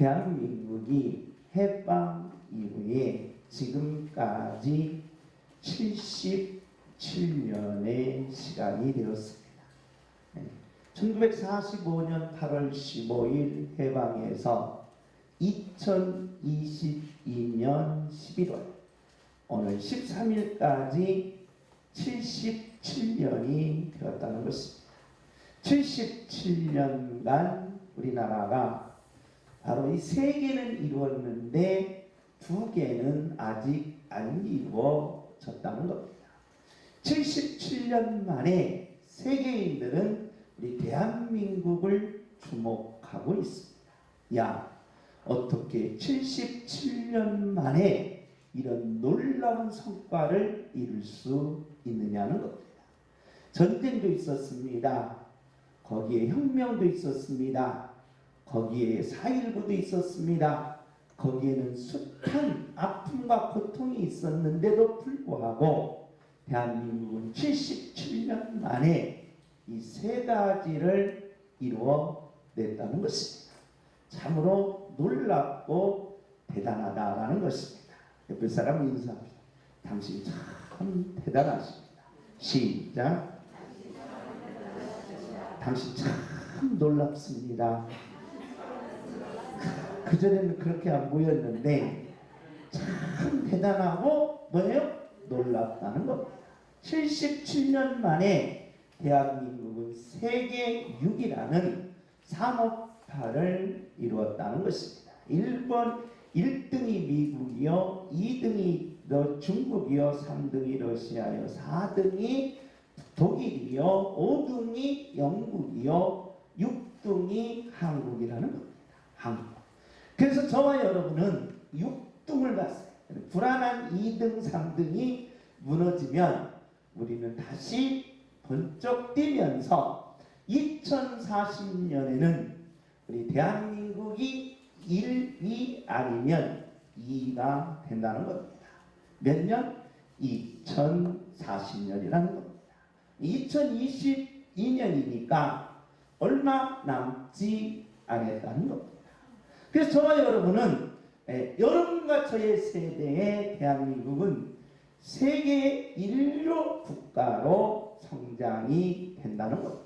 대한민국이 해방 이후에 지금까지 77년의 시간이 되었습니다. 1945년 8월 15일 해방에서 2022년 11월 오늘 13일까지 77년이 되었다는 것입니다. 77년간 우리나라가 바로 이 세 개는 이루었는데 두 개는 아직 안 이루어졌다는 겁니다. 77년 만에 세계인들은 우리 대한민국을 주목하고 있습니다. 야, 어떻게 77년 만에 이런 놀라운 성과를 이룰 수 있느냐는 겁니다. 전쟁도 있었습니다. 거기에 혁명도 있었습니다. 거기에 4.19도 있었습니다. 거기에는 숱한 아픔과 고통이 있었는데도 불구하고 대한민국은 77년 만에 이 세 가지를 이루어냈다는 것입니다. 참으로 놀랍고 대단하다라는 것입니다. 옆에 사람 인사합니다. 당신 참 대단하십니다. 시작. 당신 참 놀랍습니다. 그전에는 그렇게 안 보였는데 참 대단하고 뭐예요? 놀랍다는 겁니다. 77년 만에 대한민국은 세계 6위라는 산업화를 이루었다는 것입니다. 일본 1등이 미국이요, 2등이 중국이요, 3등이 러시아요, 4등이 독일이요, 5등이 영국이요, 6등이 한국이라는 겁니다. 한국. 그래서 저와 여러분은 6등을 봤어요. 불안한 2등, 3등이 무너지면 우리는 다시 번쩍 뛰면서 2040년에는 우리 대한민국이 1위 아니면 2위가 된다는 겁니다. 몇 년? 2040년이라는 겁니다. 2022년이니까 얼마 남지 않았다는 겁니다. 그래서 저와 여러분은 여러분과 저의 세대의 대한민국은 세계 인류 국가로 성장이 된다는 겁니다.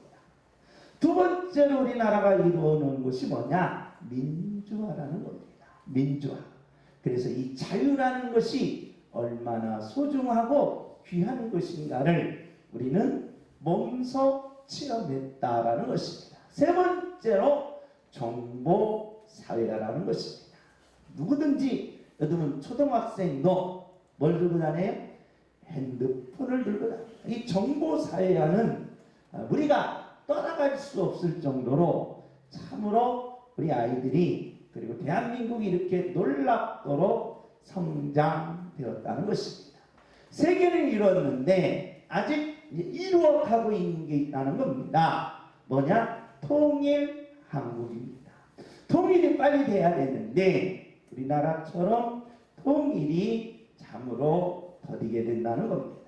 두 번째로 우리나라가 이루어놓은 것이 뭐냐? 민주화라는 겁니다. 민주화. 그래서 이 자유라는 것이 얼마나 소중하고 귀한 것인가를 우리는 몸소 체험했다라는 것입니다. 세 번째로 정보사회라는 것입니다. 누구든지 요즘은 초등학생도 뭘 들고 다녀요? 핸드폰을 들고 다녀요. 이 정보사회와는 우리가 떠나갈 수 없을 정도로 참으로 우리 아이들이 그리고 대한민국이 이렇게 놀랍도록 성장되었다는 것입니다. 세계는 이뤘는데 아직 이루어가고 있는 게 있다는 겁니다. 뭐냐? 통일 한국입니다. 통일이 빨리 돼야 되는데 우리나라처럼 통일이 참으로 더디게 된다는 겁니다.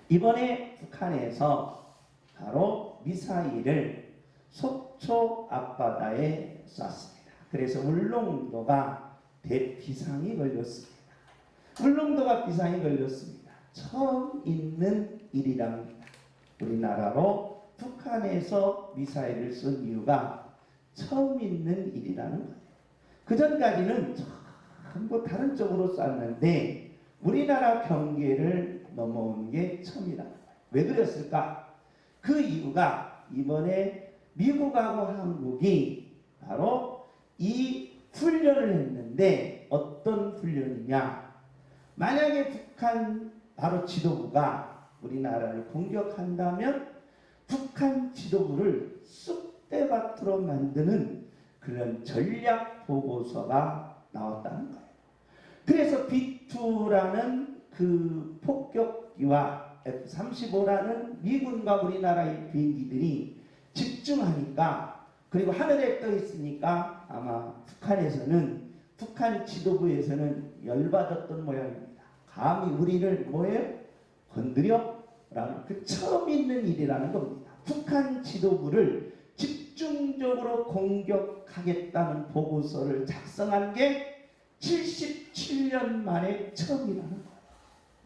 이번에 북한에서 바로 미사일을 속초 앞바다에 쐈습니다. 그래서 울릉도가 대비상이 걸렸습니다. 울릉도가 비상이 걸렸습니다. 처음 있는 일이랍니다. 우리나라로 북한에서 미사일을 쏜 이유가 처음 있는 일이라는 거예요. 그전까지는 전부 다른 쪽으로 쐈는데 우리나라 경계를 넘어온 게 처음이라는 거예요. 왜 그랬을까? 그 이유가 이번에 미국하고 한국이 바로 이 훈련을 했는데 어떤 훈련이냐? 만약에 북한 바로 지도부가 우리나라를 공격한다면 북한 지도부를 쑥대밭으로 만드는 그런 전략 보고서가 나왔다는 거예요. 그래서 B-2라는 그 폭격기와 F-35라는 미군과 우리나라의 비행기들이 집중하니까 그리고 하늘에 떠 있으니까 아마 북한에서는 북한 지도부에서는 열받았던 모양입니다. 감히 우리를 뭐예요? 건드려? 라는 그 처음 있는 일이라는 겁니다. 북한 지도부를 집중 집중적으로 공격하겠다는 보고서를 작성한 게 77년 만에 처음이라는 거예요.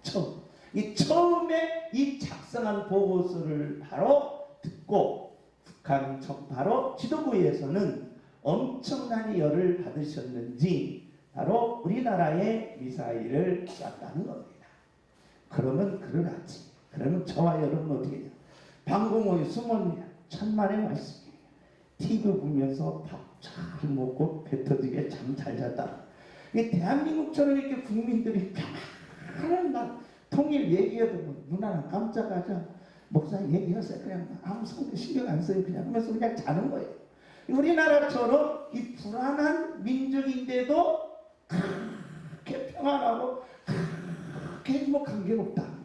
처음. 이 처음에 이 작성한 보고서를 바로 듣고 북한 바로 지도부에서는 엄청난 열을 받으셨는지 바로 우리나라에 미사일을 쐈다는 겁니다. 그러면 그러나지. 그러면 저와 여러분 어떻게 해요? 방공호에 숨은 천만의 말씀이에요. TV 보면서 밥 잘 먹고 배 터지게 잠 잘 잤다. 이 대한민국처럼 이렇게 국민들이 평안한 날 통일 얘기해도 뭐 누나는 깜짝하자. 목사 얘기하세요. 그냥 아무 신경 안 써요. 그냥 하면서 그냥 자는 거예요. 우리나라처럼 이 불안한 민족인데도 그렇게 평안하고 그렇게 행복한 게 없다는 거예요.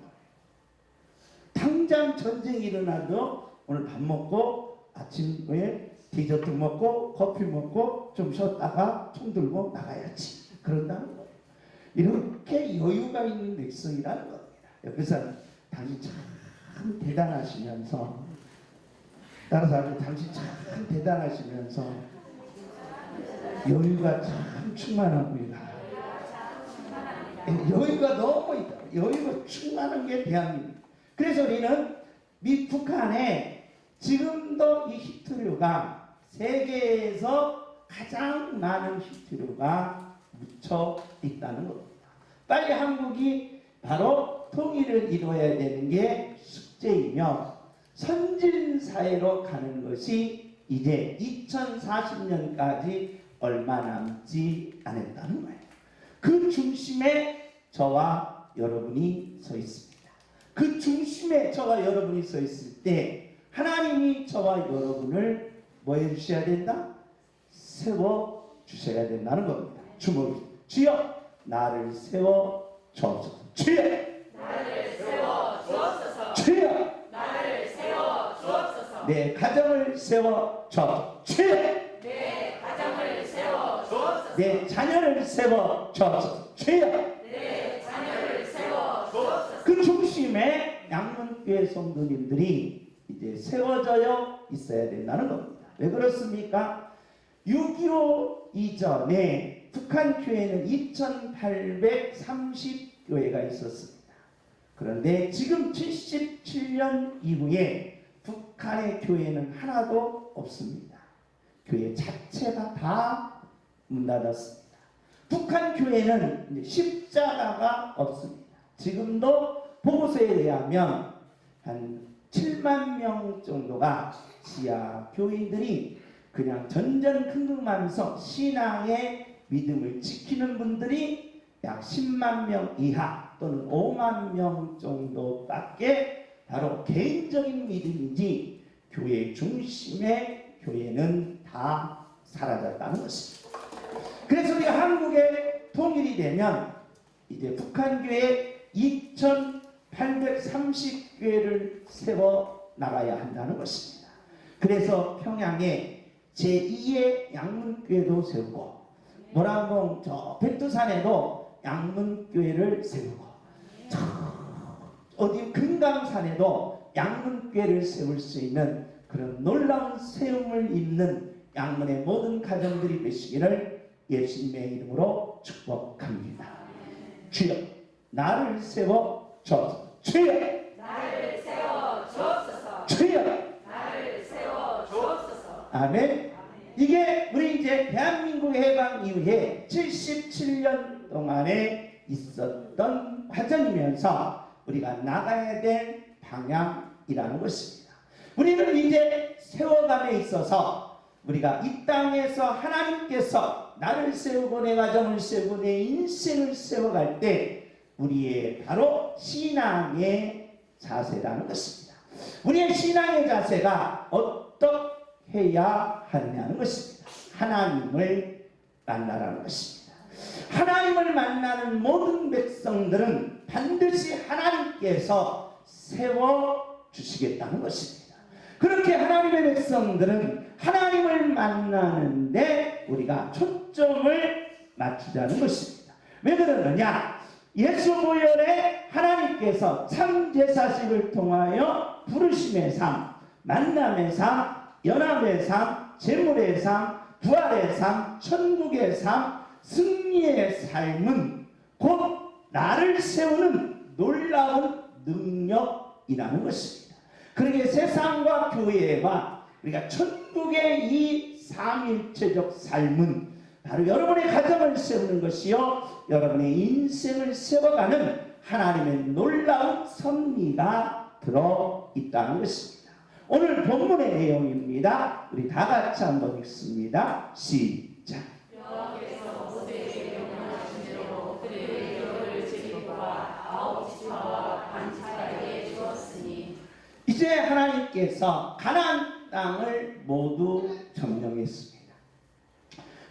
당장 전쟁이 일어나도 오늘 밥 먹고 아침에 디저트 먹고 커피 먹고 좀 쉬었다가 총 들고 나가야지. 그런다는 거예요. 이렇게 여유가 있는 백성이라는 겁니다. 그래서 당신 참 대단하시면서 따라서 아주 당신 참 대단하시면서 여유가 참 충만합니다. 여유가 너무 있다. 여유가 충만한 게 대한민국. 그래서 우리는 북한에 지금도 이 히트류가 세계에서 가장 많은 히트류가 묻혀 있다는 겁니다. 빨리 한국이 바로 통일을 이루어야 되는 게 숙제이며 선진사회로 가는 것이 이제 2040년까지 얼마 남지 않았다는 거예요. 그 중심에 저와 여러분이 서 있습니다. 그 중심에 저와 여러분이 서 있을 때 하나님이 저와 여러분을 뭐 해주셔야 된다? 세워 주셔야 된다는 겁니다. 주먹이 주여 나를 세워 주옵소서. 주여 나를 세워 주옵소서. 주여 나를 세워 주옵소서. 내 가정을 세워 주옵소서. 주여 내 가정을 세워 주옵소서. 내 자녀를 세워 주옵소서. 주여 내 자녀를 세워 주옵소서. 그 중심에 양문교회 성도님들이 이제 세워져 있어야 된다는 겁니다. 왜 그렇습니까? 6.25 이전에 북한 교회는 2830교회가 있었습니다. 그런데 지금 77년 이후에 북한의 교회는 하나도 없습니다. 교회 자체가 다 문 닫았습니다. 북한 교회는 이제 십자가가 없습니다. 지금도 보고서에 의하면 한 7만 명 정도가 지하 교인들이 그냥 전전긍긍하면서 신앙의 믿음을 지키는 분들이 약 10만 명 이하 또는 5만 명 정도밖에 바로 개인적인 믿음인지 교회 중심의 교회는 다 사라졌다는 것입니다. 그래서 우리가 한국에 통일이 되면 이제 북한 교회 2830교회를 세워 나가야 한다는 것입니다. 그래서 평양에 제2의 양문교회도 세우고 모란봉 저 백두산에도 양문교회를 세우고 어디 금강산에도 양문교회를 세울 수 있는 그런 놀라운 세움을 입는 양문의 모든 가정들이 되시기를 예수님의 이름으로 축복합니다. 주여 나를 세워 주옵소서. 주여 나를 세워 주옵소서. 주여 나를 세워 주옵소서. 아멘. 이게 우리 이제 대한민국 해방 이후에 77년 동안에 있었던 과정이면서 우리가 나가야 될 방향이라는 것입니다. 우리는 이제 세워감에 있어서 우리가 이 땅에서 하나님께서 나를 세우고 내 가정을 세우고 내 인생을 세워갈 때 우리의 바로 신앙의 자세라는 것입니다. 우리의 신앙의 자세가 어떻게 해야 하느냐는 것입니다. 하나님을 만나라는 것입니다. 하나님을 만나는 모든 백성들은 반드시 하나님께서 세워주시겠다는 것입니다. 그렇게 하나님의 백성들은 하나님을 만나는데 우리가 초점을 맞추자는 것입니다. 왜 그러느냐? 예수 보혈에 하나님께서 참 제사식을 통하여 부르심의 삶, 만남의 삶, 연합의 삶, 재물의 삶, 부활의 삶, 천국의 삶, 승리의 삶은 곧 나를 세우는 놀라운 능력이라는 것입니다. 그러게 세상과 교회와 우리가 천국의 이 삼일체적 삶은 바로 여러분의 가정을 세우는 것이요, 여러분의 인생을 세워가는 하나님의 놀라운 섭리가 들어있다는 것입니다. 오늘 본문의 내용입니다. 우리 다 같이 한번 읽습니다. 시작. 여호와께서 모세에게 명령하신 대로 그들의 여를 제비와 아홉 지파와 반지파에게 주었으니 이제 하나님께서 가나안 땅을 모두 점령했습니다.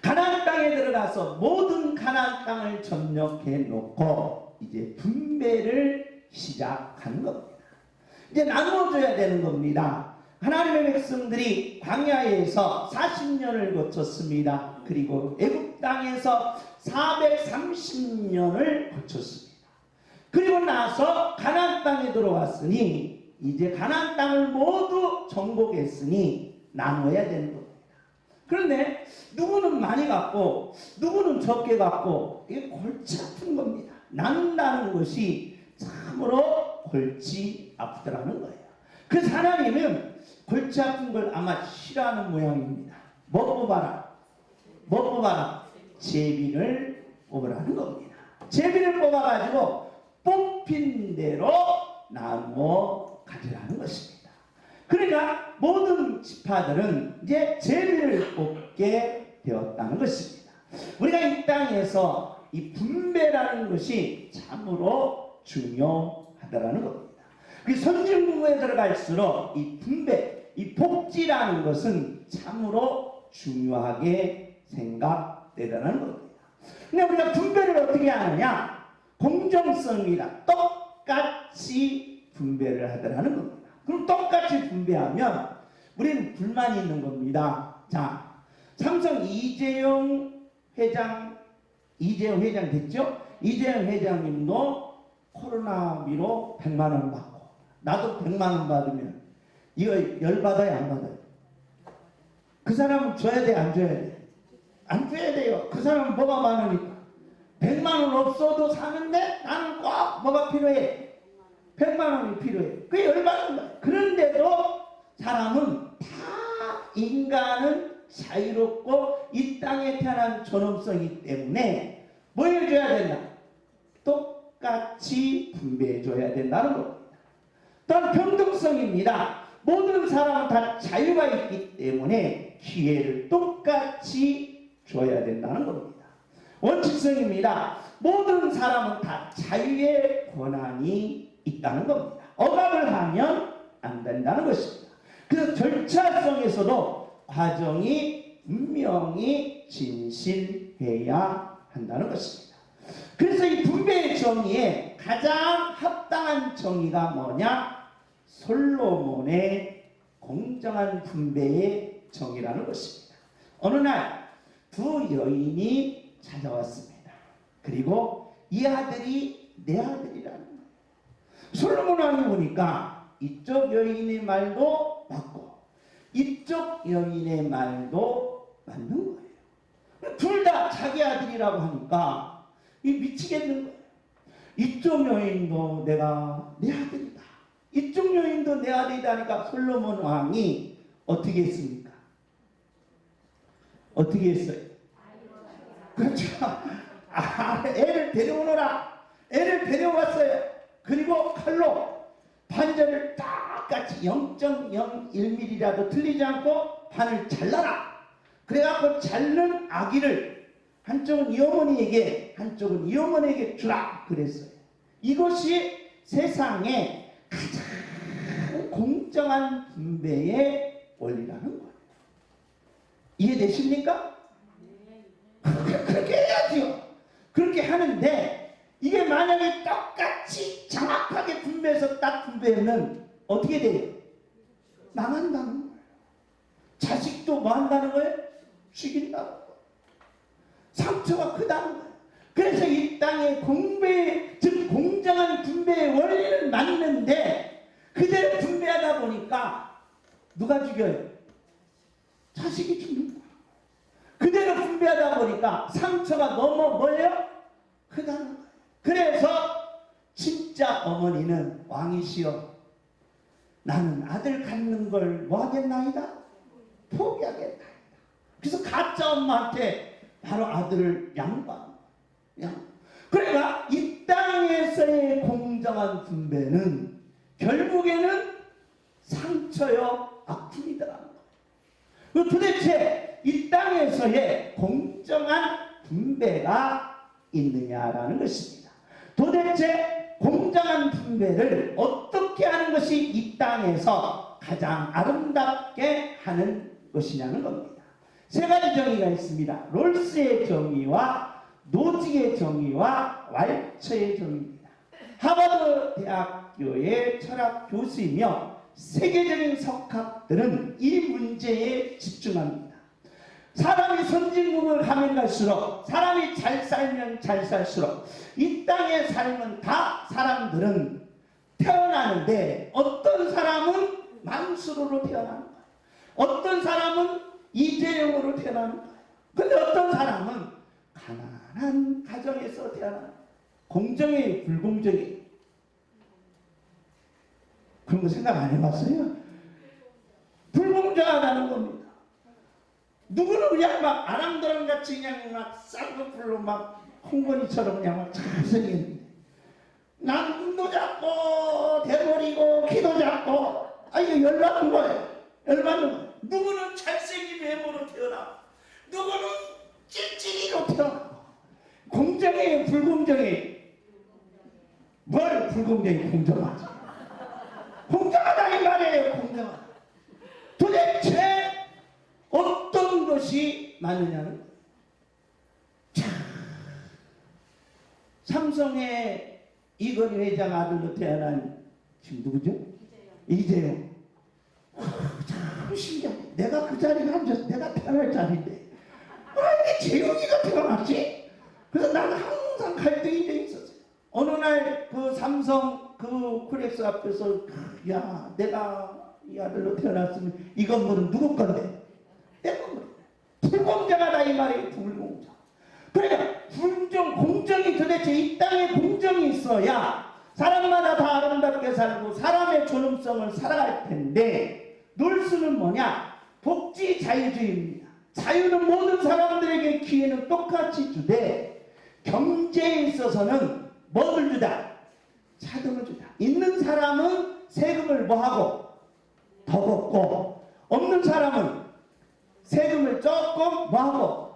가나안 땅에 들어가서 모든 가나안 땅을 점령해 놓고 이제 분배를 시작하는 겁니다. 이제 나누어줘야 되는 겁니다. 하나님의 백성들이 광야에서 40년을 거쳤습니다. 그리고 애굽 땅에서 430년을 거쳤습니다. 그리고 나서 가나안 땅에 들어왔으니 이제 가나안 땅을 모두 정복했으니 나눠야 되는 겁니다. 그런데 누구는 많이 갖고 누구는 적게 갖고 이게 골치 아픈 겁니다. 나눈다는 것이 참으로 골치 아프더라는 거예요. 그래서 하나님은 골치 아픈 걸 아마 싫어하는 모양입니다. 뭐 뽑아라? 뭐 뽑아라? 제비를 뽑으라는 겁니다. 제비를 뽑아가지고 뽑힌 대로 나누어 가지라는 것입니다. 그러니까 모든 지파들은 이제 제비를 뽑게 되었다는 것입니다. 우리가 이 땅에서 이 분배라는 것이 참으로 중요하다는 겁니다. 그 선진국에 들어갈수록 이 분배, 이 복지라는 것은 참으로 중요하게 생각되다는 겁니다. 근데 우리가 분배를 어떻게 하느냐? 공정성이라 똑같이 분배를 하더라는 겁니다. 그럼 똑같이 분배하면 우리는 불만이 있는 겁니다. 자, 삼성 이재용 회장 됐죠? 이재용 회장님도 코로나비로 100만 원 받고 나도 100만 원 받으면 이거 열받아요, 안 받아요? 그 사람은 줘야 돼, 안 줘야 돼? 안 줘야 돼요. 그 사람은 뭐가 많으니까. 100만 원 없어도 사는데 나는 꼭 뭐가 필요해? 100만 원이 필요해. 그게 열받는 거야. 그런데도 사람은 다 인간은 자유롭고 이 땅에 태어난 존엄성이기 때문에 뭐 해줘야 된다? 똑같이 분배해줘야 된다는 겁니다. 또한 평등성입니다. 모든 사람은 다 자유가 있기 때문에 기회를 똑같이 줘야 된다는 겁니다. 원칙성입니다. 모든 사람은 다 자유의 권한이 있다는 겁니다. 억압을 하면 안 된다는 것입니다. 그래서 절차성에서도 과정이 분명히 진실해야 한다는 것입니다. 그래서 이 분배의 정의에 가장 합당한 정의가 뭐냐? 솔로몬의 공정한 분배의 정의라는 것입니다. 어느 날 두 여인이 찾아왔습니다. 그리고 이 아들이 내 아들이라는 거예요. 솔로몬 왕이 보니까 이쪽 여인의 말도 맞고 이쪽 여인의 말도 맞는 거예요. 둘 다 자기 아들이라고 하니까 이 미치겠는 거예요. 이쪽 여인도 내가 내 아들이다. 이쪽 여인도 내 아들이다 하니까 솔로몬 왕이 어떻게 했습니까? 어떻게 했어요? 그렇죠. 애를 데려오너라. 애를 데려왔어요. 그리고 칼로 반절을 똑같이 0.01mm라도 틀리지 않고 반을 잘라라. 그래갖고 자른 아기를 한쪽은 이 어머니에게 한쪽은 이 어머니에게 주라 그랬어요. 이것이 세상에 가장 공정한 분배의 원리라는 거예요. 이해되십니까? 그렇게 해야지요. 그렇게 하는데 이게 만약에 똑같이 정확하게 분배해서 딱 분배하면 어떻게 돼요? 망한다는 거예요. 자식도 뭐 한다는 거예요? 죽인다는 거예요. 상처가 크다는 거예요. 그래서 이 땅의 공배, 즉 공정한 분배의 원리는 맞는데 그대로 분배하다 보니까 누가 죽여요? 자식이 죽는 거야. 그대로 분배하다 보니까 상처가 너무 뭐예요? 크다는 거예요. 그래서 진짜 어머니는 왕이시여 나는 아들 갖는 걸 뭐하겠나이다? 포기하겠나이다. 그래서 가짜 엄마한테 바로 아들을 양보한 거예요. 그러니까 이 땅에서의 공정한 분배는 결국에는 상처요 아픔이더라는 거예요. 도대체 이 땅에서의 공정한 분배가 있느냐라는 것입니다. 도대체 공정한 분배를 어떻게 하는 것이 이 땅에서 가장 아름답게 하는 것이냐는 겁니다. 세 가지 정의가 있습니다. 롤스의 정의와 노직의 정의와 왈처의 정의입니다. 하버드 대학교의 철학 교수이며 세계적인 석학들은 이 문제에 집중합니다. 사람이 선진국을 가면 갈수록 사람이 잘 살면 잘 살수록 이 땅의 삶은 다 사람들은 태어나는데 어떤 사람은 만수르로 태어나는 거예요. 어떤 사람은 이재용으로 태어나는 거예요. 근데 어떤 사람은 가난한 가정에서 태어나는 거예요. 공정해 불공정해? 그런 거 생각 안 해봤어요? 불공정하다는 겁니다. 누구는 그냥 막 아람드랑같이 그냥 막 쌍꺼풀로 막 홍건이처럼 그냥 막 잘생겼는데 난 눈도 작고 대머리고 키도 작고 이거 열받는 거예요. 열받는 거예요. 누구는 잘생긴 외모로 태어나고 누구는 찔찔이로 태어나고 공정해 불공정해? 뭘 불공정해 공정하지? 공정하다 이 말이에요. 공정하다. 도대체 어떤 것이 맞느냐는 참 삼성의 이건희 회장 아들로 태어난 지금 누구죠? 이재용. 참 신기하네. 내가 그 자리에 앉아서 내가 태어날 자리인데 왜 재용이가 태어났지? 그래서 나는 항상 갈등이 돼 있었어요. 어느 날 그 삼성 그 콜렉스 앞에서 야 내가 이 아들로 태어났으면 이 건물은 누구 건데? 내 건물. 불공정하다 이 말이 불공정. 그러니까 공정이 도대체 이 땅에 공정이 있어야 사람마다 다 아름답게 살고 사람의 존엄성을 살아갈 텐데 놀수는 뭐냐? 복지 자유주의입니다. 자유는 모든 사람들에게 기회는 똑같이 주되 경제에 있어서는 뭐를 주다? 차등을 주다. 있는 사람은 세금을 뭐하고? 더 걷고 없는 사람은 세금을 조금 뭐하고?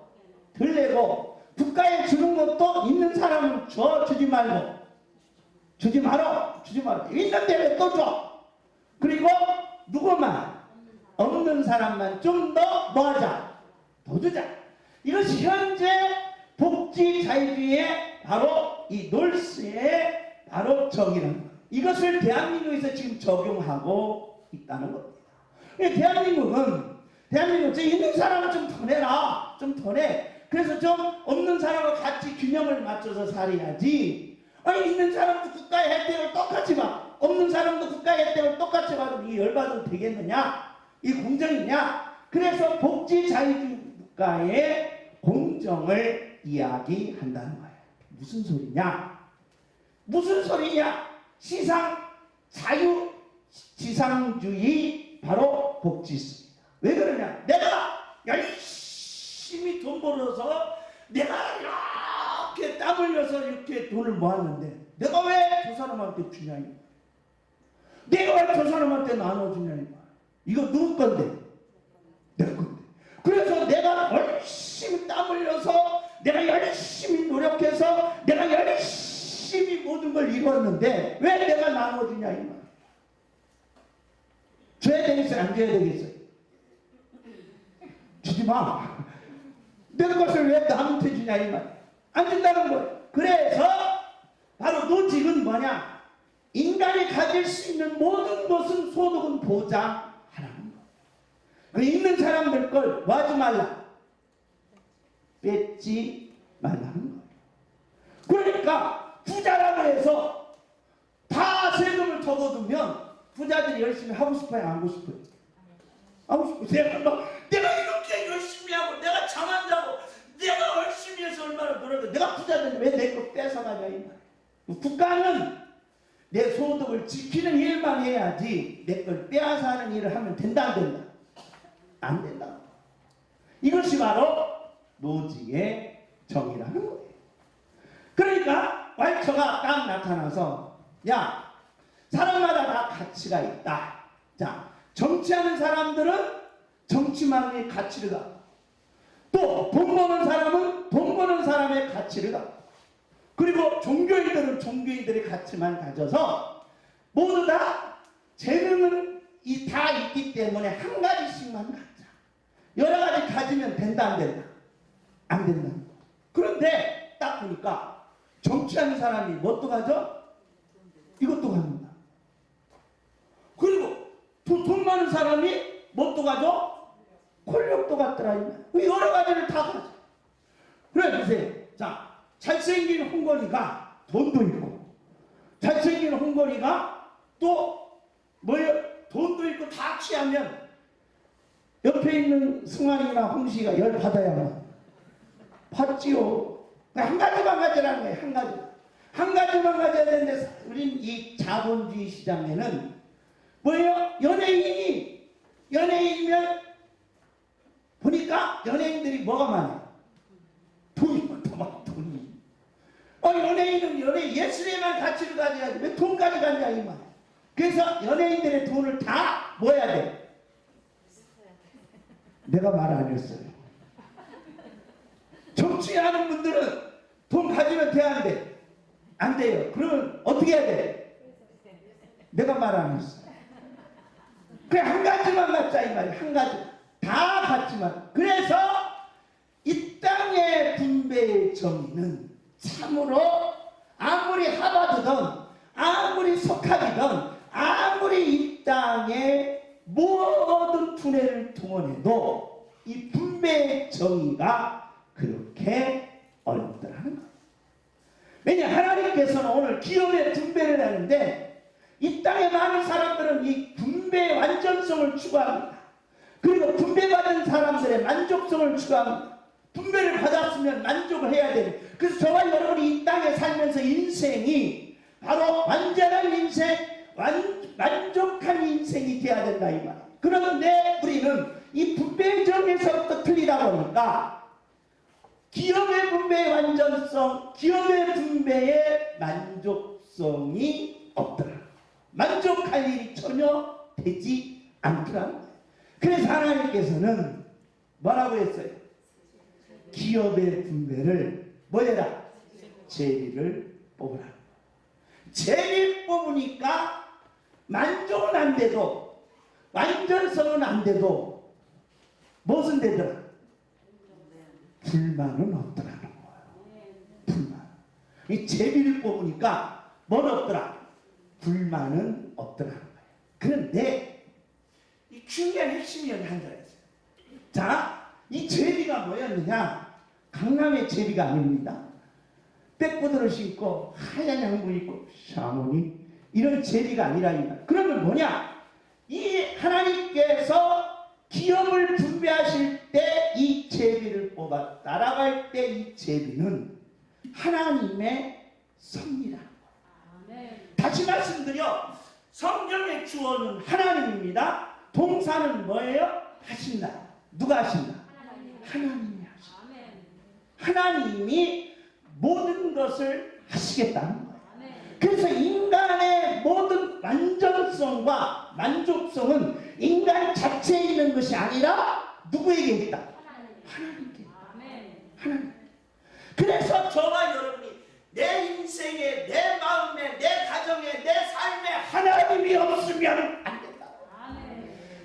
덜 내고 국가에 주는 것도 있는 사람은 주지 말고 주지 말어 있는 데를 또 줘. 그리고 누구만 없는 사람만 좀 더 뭐하자? 더 주자. 이것이 현재 복지 자유주의의 바로 이 놀스의 바로 정의라는 거예요. 이것을 대한민국에서 지금 적용하고 있다는 겁니다. 대한민국은 있는 사람은 좀 더 내라. 좀 더 내. 그래서 좀 없는 사람과 같이 균형을 맞춰서 살아야지. 있는 사람도 국가의 혜택을 똑같이 받고 없는 사람도 국가의 혜택을 똑같이 받으면 이게 열받아도 되겠느냐? 이 공정이냐? 그래서 복지 자유주의 국가의 공정을 이야기한다는 거예요. 무슨 소리냐? 무슨 소리냐? 지상주의 바로 복지입니다. 왜 그러냐? 내가 열심히 돈 벌어서 내가 이렇게 땀 흘려서 이렇게 돈을 모았는데 내가 왜 저 사람한테 주냐? 내가 왜 저 사람한테 나눠주냐? 이거 누구 건데? 내 건데. 그래서 내가 열심히 땀 흘려서 내가 열심히 노력해서 내가 열심히 모든 걸 이뤘는데 왜 내가 나눠주냐 이 말. 줘야 되겠어요? 안 줘야 되겠어요? 주지 마. 내 것을 왜 남한테 주냐 이 말. 안 준다는 거예요. 그래서 바로 노직은 뭐냐? 인간이 가질 수 있는 모든 것은 소득은 보장하라는 거. 있는 사람들 걸 뭐 하지 말라? 뺏지 말라는 거예요. 그러니까 부자라고 해서 다 세금을 더 거두면 부자들이 열심히 하고 싶어요? 안 하고 싶어요? 하고 싶고 내가 이렇게 열심히 하고 내가 잠 안 자고 내가 열심히 해서 얼마나 벌어도 내가 부자 되는데 왜 내 거 뺏어가냐 이 말. 국가는 내 소득을 지키는 일만 해야지 내 걸 빼앗아 하는 일을 하면 된다 안 된다? 안 된다. 이것이 바로 노지의 정의라는 거예요. 그러니까 왈처가 딱 나타나서 야 사람마다 다 가치가 있다. 자 정치하는 사람들은 정치만의 가치를 갖고 또 돈 버는 사람은 돈 버는 사람의 가치를 갖고 그리고 종교인들은 종교인들의 가치만 가져서 모두 다 재능은 다 있기 때문에 한 가지씩만 갖자. 여러 가지 가지면 된다 안 된다? 안 된다. 그런데 딱 보니까 정치하는 사람이 뭣도 가져? 이것도 갖는다. 그리고 돈 많은 사람이 뭣도 가져? 권력도 갖더라. 여러 가지를 다 가져. 그래 보세요. 자 잘생긴 홍건이가 돈도 있고 잘생긴 홍건이가 또 뭐예요? 돈도 있고 다 취하면 옆에 있는 승환이나 홍시가 열 받아야만 받지요. 한 가지만 가져라는 거예요. 한 가지. 한 가지만 가져야 되는데 우린 이 자본주의 시장에는 뭐예요? 연예인이면 보니까 연예인들이 뭐가 많아요? 돈이 많다. 돈이. 연예인은 예술에만 가치를 가져야지 왜 돈까지 가냐 이 말. 그래서 연예인들의 돈을 다 뭐 해야 돼? 내가 말 안 했어요. 정치하는 분들은 돈 가지면 돼야 안 돼? 안 돼요. 그러면 어떻게 해야 돼? 내가 말 안 했어. 그냥 한 가지만 갖자 이 말이야. 한 가지. 다 갖지만. 그래서 이 땅의 분배의 정의는 참으로 아무리 하버드든 아무리 석학이든 아무리 이 땅의 모든 분해를 동원해도 이 분배의 정의가 그렇게 어렵더라는 거예요. 왜냐 하나님께서는 오늘 기업의 분배를 하는데 이 땅에 많은 사람들은 이 분배의 완전성을 추구합니다. 그리고 분배받은 사람들의 만족성을 추구합니다. 분배를 받았으면 만족을 해야 돼요. 그래서 저와 여러분이 이 땅에 살면서 인생이 바로 완전한 인생, 만족한 인생이 돼야 된다 이 말. 그런데 우리는 이 분배의 정에서부터 틀리다 보니까 기업의 분배의 완전성, 기업의 분배의 만족성이 없더라. 만족할 일이 전혀 되지 않더라. 그래서 하나님께서는 뭐라고 했어요? 기업의 분배를 뭐해라? 제비를 뽑으라. 제비 뽑으니까 만족은 안 돼도 완전성은 안 돼도 무엇은 되더라? 불만은 없더라는 거예요. 불만. 이 제비를 뽑으니까 뭘 없더라? 불만은 없더라는 거예요. 그런데 이 중요한 핵심이 여기 한 가지 있어요. 자, 이 제비가 뭐였느냐? 강남의 제비가 아닙니다. 백보드를 신고 하얀 양복 입고 샤머니 이런 제비가 아니라니까. 그러면 뭐냐? 이 하나님께서 기업을 분배하실 때 이 제비를 뽑아 따라갈 때 이 제비는 하나님의 섭리라는 거예요. 다시 말씀드려 성경의 주어는 하나님입니다. 동사는 뭐예요? 하신다. 누가 하신다? 하나님이 하신다. 하나님이 모든 것을 하시겠다는 거예요. 그래서 인간의 모든 완전성과 만족성은 인간 자체에 있는 것이 아니라 누구에게 있다? 하나님께. 하나님. 그래서 저와 여러분이 내 인생에, 내 마음에, 내 가정에, 내 삶에 하나님이 없으면 안 된다.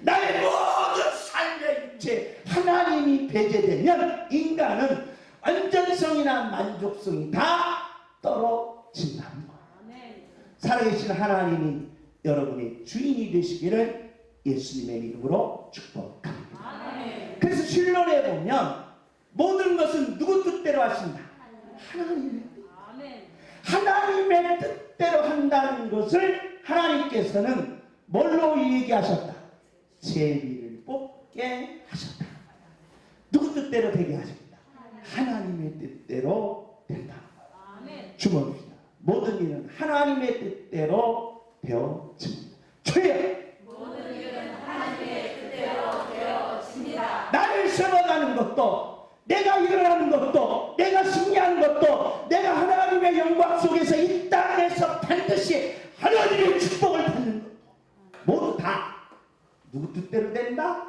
나의 모든 삶의 일체 하나님이 배제되면 인간은 완전성이나 만족성이 다 떨어진다는 거예요. 살아계신 하나님이 여러분의 주인이 되시기를 예수님의 이름으로 축복합니다. 그래서 신론에 보면 모든 것은 누구 뜻대로 하신다? 하나님의 뜻대로 한다는 것을 하나님께서는 뭘로 얘기하셨다? 제비를 뽑고 되게 하셨다. 누구 뜻대로 되게 하십니다. 하나님의 뜻대로 된다. 주목합니다. 모든 일은 하나님의 뜻대로 되어집니다. 주여! 모든 일은 하나님의 뜻대로 되어집니다. 나를 세워가는 것도, 내가 일어나는 것도, 내가 승리하는 것도, 내가 하나님의 영광 속에서 이 땅에서 반드시 하나님의 축복을 받는 것도 모두 다 누구 뜻대로 된다?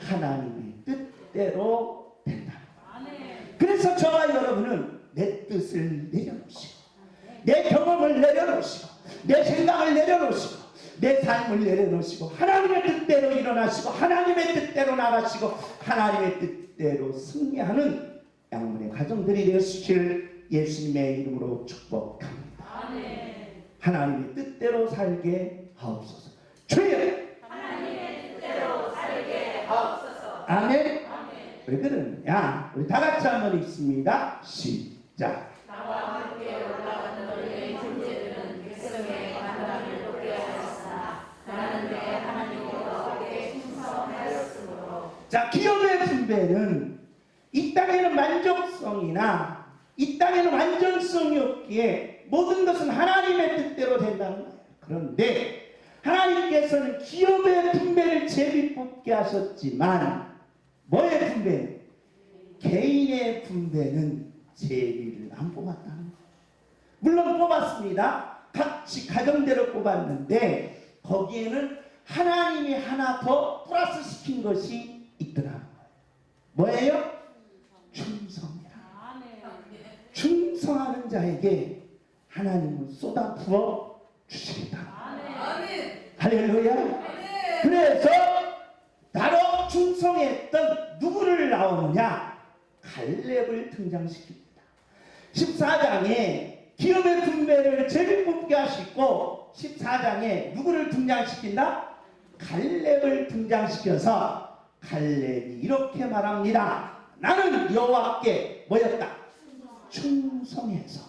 하나님의 뜻대로 된다. 그래서 저와 여러분은 내 뜻을 내려놓으시고, 내 경험을 내려놓으시고, 내 생각을 내려놓으시고, 내 삶을 내려놓으시고, 하나님의 뜻대로 일어나시고, 하나님의 뜻대로 나가시고, 하나님의 뜻대로 승리하는 양문의 가정들이 되시길 예수님의 이름으로 축복합니다. 하나님의 뜻대로 살게 하옵소서. 주여! 하나님의 뜻대로 살게 하옵소서. 아멘. 왜 그러느냐? 우리 다 같이 한번 읽습니다. 시작. 나와 함께 올라가는 너희의 존재들은 백성의 만남을 돕게 하였으나 나는 내 하나님께 충성하였으므로. 자, 기업의 분배는 이 땅에는 만족성이나 이 땅에는 완전성이 없기에 모든 것은 하나님의 뜻대로 된다는 거예요. 그런데 하나님께서는 기업의 분배를 제비 뽑게 하셨지만 뭐의 분배는? 개인의 분배는 제비를 안 뽑았다는 거예요. 물론 뽑았습니다. 같이 가정대로 뽑았는데 거기에는 하나님이 하나 더 플러스 시킨 것이 있더라는 거예요. 뭐예요? 충성이라. 충성하는 자에게 하나님은 쏟아 부어 주시겠다. 할렐루야. 그래서 바로 충성했던 누구를 나오느냐? 갈렙을 등장시킵니다. 14장에 기업의 분배를 제비 뽑게 하시고 14장에 누구를 등장시킨다? 갈렙을 등장시켜서 갈렙이 이렇게 말합니다. 나는 여호와께 뭐였다? 충성해서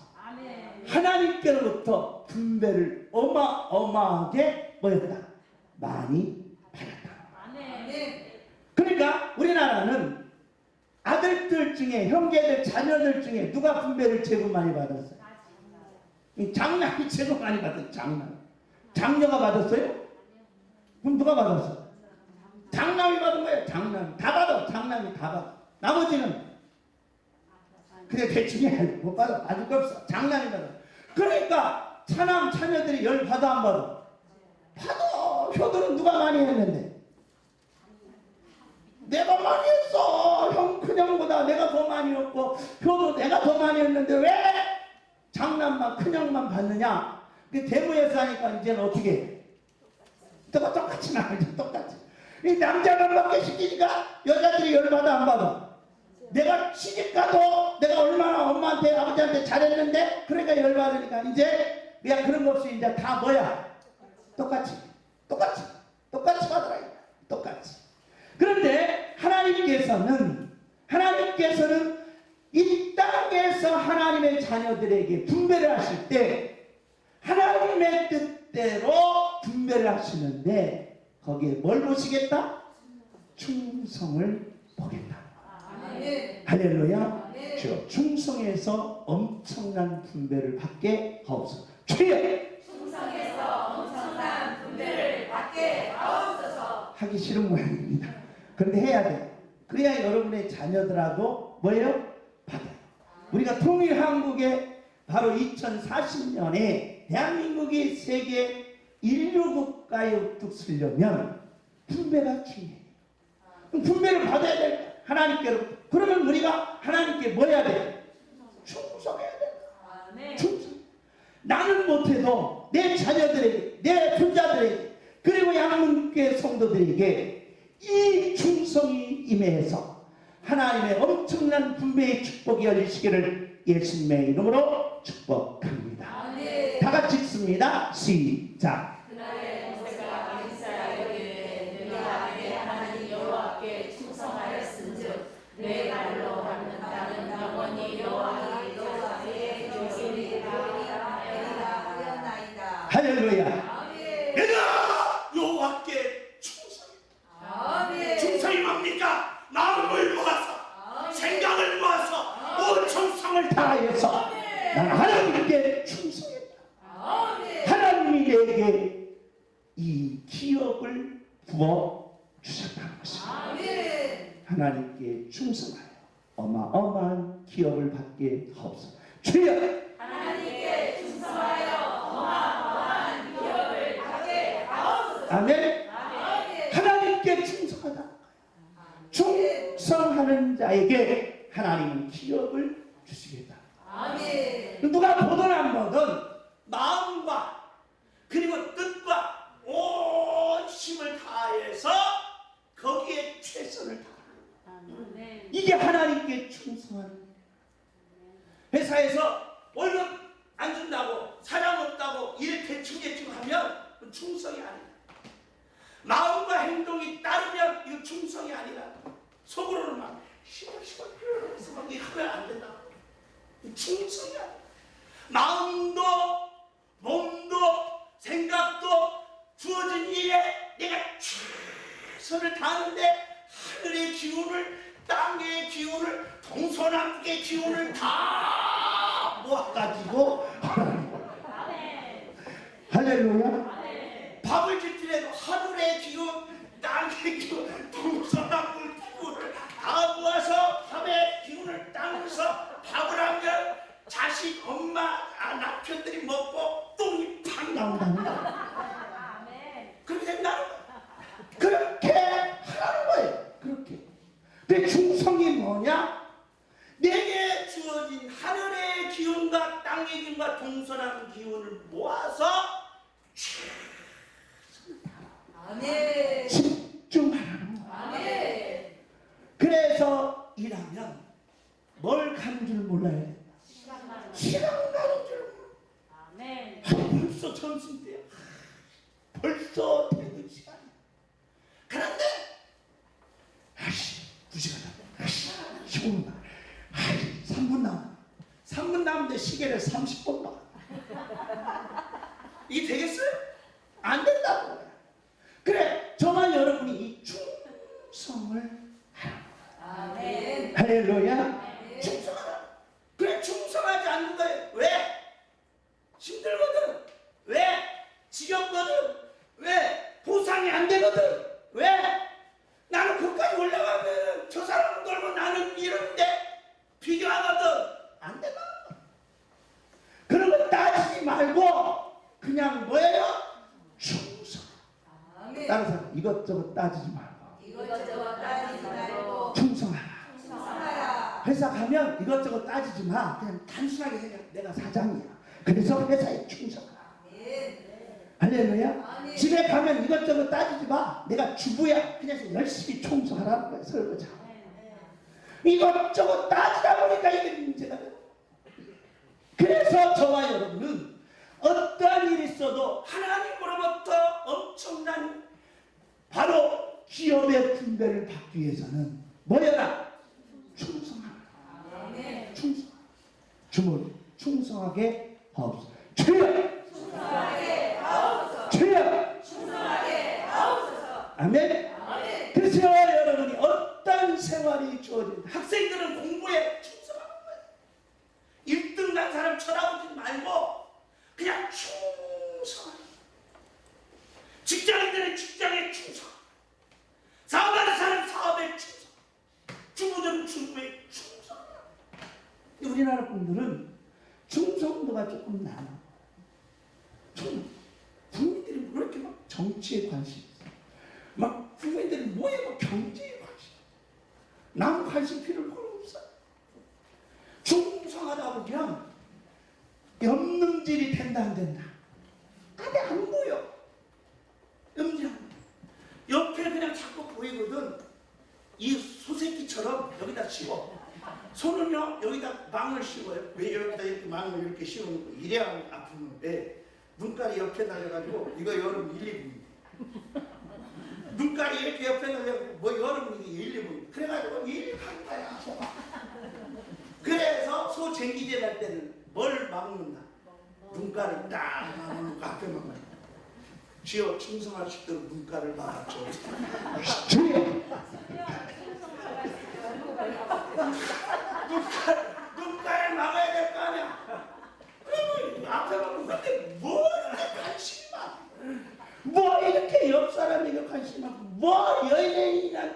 하나님께로부터 분배를 어마어마하게 뭐였다? 많이 받았다. 그러니까 우리나라는 아들들 중에, 형제들, 자녀들 중에 누가 분배를 제일 많이 받았어요? 장남이 제일 많이 받았어요. 장녀가 받았어요? 그럼 누가 받았어? 장남이 받은 거예요. 장남이 다 받아. 장남이 다 받아. 나머지는 그냥 대충 해. 못 받아. 받을 거 없어. 장남이 받아. 그러니까 차남 차녀들이 열 받아 안 받아? 받아. 효도는 누가 많이 했는데? 내가 많이 했어. 형 큰형보다 내가 더 많이 했고 효도 내가 더 많이 했는데 왜 장남만 큰형만 받느냐? 대무에서 하니까 이제는 어떻게 해? 똑같이 나가죠. 똑같이. 이 남자만 받게 시키니까 여자들이 열받아 안 받아? 내가 시집가도 내가 얼마나 엄마한테 아버지한테 잘했는데 그러니까 열받으니까 이제 그냥 그런 거 없이 이제 다 뭐야? 똑같이 받으라. 똑같이. 그런데 하나님께서는 이 땅에서 하나님의 자녀들에게 분배를 하실 때 하나님의 뜻대로 분배를 하시는데 거기에 뭘 보시겠다? 충성을 보겠다. 할렐루야. 저 충성에서 엄청난 분배를 받게 하옵소서. 주여! 충성에서 엄청난 분배를 받게 하옵소서. 하기 싫은 모양입니다. 그런데 해야 돼요. 그래야 여러분의 자녀들하고 뭐예요? 받아요. 우리가 통일한국에 바로 2040년에 대한민국이 세계 인류 국가에 우뚝 서려면 분배가 중요해요. 그럼 분배를 받아야 될 하나님께로. 그러면 우리가 하나님께 뭐 해야 돼? 충성해야 돼. 충성. 나는 못해도 내 자녀들에게, 내 손자들에게, 그리고 양문교회 성도들에게 이 충성이 임해서 하나님의 엄청난 분배의 축복이 열리시기를 예수님의 이름으로 축복합니다. 다 같이 읽습니다. 시작. 그날에 모세가 이스라엘 이르되 너희가 내 하나님 여호와께 충성하였은즉 내 발로 밟는 땅은 영원히 여호와의 여호와의 할렐루야. 내가 여호와께 충성해. 충성이 뭡니까? 충성을 다해서 난 하나님께 충성했다. 하나님이 내게 이 기업을 부어 주셨다는 것입니다. 하나님께 충성하여 어마어마한 기업을 받게 하옵소서. 주여 하나님께 충성하여 어마어마한 기업을 받게 하옵소서. 아멘. 하나님께 충성하다. 충성하는 자에게 하나님은 기업을 주시겠다. 누가 보든 안 보든 마음과 그리고 뜻과 온 힘을 다해서 거기에 최선을 다하는 이게 하나님께 충성하는 거예요. 회사에서 월급 안 준다고 사장 없다고 일 대충 하면 충성이 아니다. 마음과 행동이 따르면 이거 충성이 아니라 속으로는 막 시벌시벌 그러면서 막 이거 하면 안 된다. 충성이 아니야. 마음도 몸도 생각도 주어진 일에 내가 최선을 다하는데 하늘의 기운을 땅의 기운을 동서남북의 기운을 다 모아가지고 할렐루야. 밥을 짓더라도 하늘의 기운 땅의 기운 동서남북 기운을 다 모아서 밥의 기운을 따면서 밥을 하면 자식 엄마 남편들이 먹고 똥이 팍 나온다는 거야. 그렇게 된다는 거야. 그렇게 하라는 거예요. 그렇게. 근데 충성이 뭐냐? 내게 주어진 하늘의 기운과 땅의 기운과 동서남북 기운을 모아서 집중하라는 거야. 그래서 일하면 뭘 가는 줄 몰라야 돼. 시간 가는 줄 몰라. 벌써 점심 때야. 벌써 퇴근 시간이야. 그런데 2시간 남았다. 15분 남았다. 3분 남았다. 3분 남았는데 시계를 30분 봐. 이게 되겠어요? 안 된다고. 그래, 저만 여러분이 이 충성을 하라. 할렐루야. 충성하라. 그래, 충성하지 않는 거예요. 왜? 힘들거든. 왜? 지겹거든. 왜? 보상이 안 되거든. 왜? 나는 거기까지 올라가면 저 사람은 놀고 나는 이런데 비교하거든. 안 되거든. 그런 거 따지지 말고 그냥 뭐예요? 충성. 다른 사람 이것저것 따지지 말고 충성하라. 회사 가면 이것저것 따지지 마. 그냥 단순하게 생각. 내가 사장이야. 그래서 회사에 충성하라. 할렐루야. 집에 가면 이것저것 따지지 마. 내가 주부야. 그냥 열심히 충성하라는 거야. 설거지. 이것저것 따지다 보니까 이게 문제가 돼. 그래서 저와 여러분은 어떠한 일이 있어도 하나님으로부터 엄청난 바로 기업의 분배를 받기 위해서는 뭐여라? 충성하라. 충성. 주문 충성하게 하옵소서. 주여 충성하게 하옵소서. 주여 충성하게 하옵소서. 아멘. 그래서 여러분이 어떤 생활이 주어진 학생들은 공부에 충성하는 거예요. 1등 난 사람 쳐다보지 말고 그냥 충성하는 거예요. 직장인들은 직장에 충성, 사업하는 사람 사업에 충성, 주부들은 주부에 충성. 우리나라 분들은 충성도가 조금 나눠. 국민들이 왜 이렇게 막 정치에 관심이 있어? 막 국민들이 뭐에 막 경제에 관심. 남 관심 필요는 없어. 충성하다 보면 염능질이 된다 안 된다. 안에 안 보여. 염질. 옆에 그냥 자꾸 보이거든. 이 소새끼처럼 여기다 씌워. 손은요 여기다 망을 씌워요. 왜 여기다 이렇게 망을 이렇게 씌워놓고 이래야 아프는데 눈깔이 옆에 날려가지고 이거 여름 1, 2분. 눈깔이 이렇게 옆에 날려가지고 뭐 여름 이게 1, 2분. 그래가지고 1, 2분 거야. 그래서 소 쟁기질 할 때는 뭘 막는다? 눈깔을 딱 막아놓고 앞에 막아요. 주여 충성할 수 있도록 눈깔을 막았죠. 주여 눈깔을 막아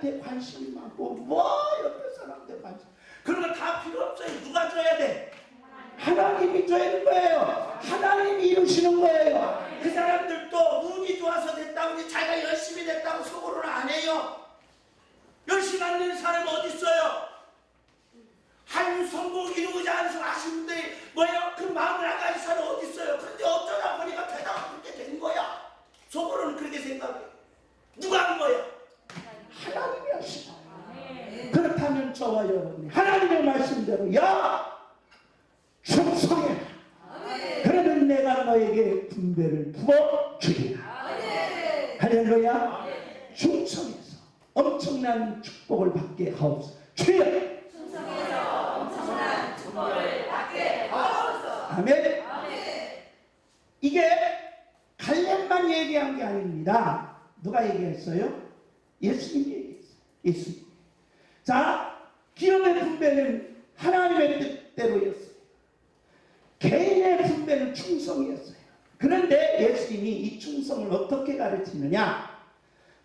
나한테 관심이 많고 뭐 옆에 사람한테 관심, 그런 거 다 필요 없어요. 누가 줘야 돼? 하나님이 줘야 되는 거예요. 하나님이 이루시는 거예요. 그 사람들도 운이 좋아서 됐다고, 자기가 열심히 됐다고 속으로는 안 해요. 열심히 안 되는 사람이 어디 있어요? 한 성공 이루고자 하는 사람 아쉬운데 뭐예요? 그 마음을 안 가진 사람 어디 있어요? 그런데 어쩌다 보니까 되다가 그렇게 된 거야. 속으로는 그렇게 생각해. 누가 한 거야? 하나님이 하신 거야. 그렇다면 저와 여러분이 하나님의 말씀대로 야 충성해. 그러면 내가 너에게 분배를 부어주리라. 할렐루야. 충성해서 엄청난 축복을 받게 하옵소서. 주여 충성해서 엄청난 축복을 받게 하옵소서. 아멘. 이게 갈렙만 얘기한 게 아닙니다. 누가 얘기했어요? 예수님이 얘기했어요. 예수님. 자, 기업의 분배는 하나님의 뜻대로였어요. 개인의 분배는 충성이었어요. 그런데 예수님이 이 충성을 어떻게 가르치느냐?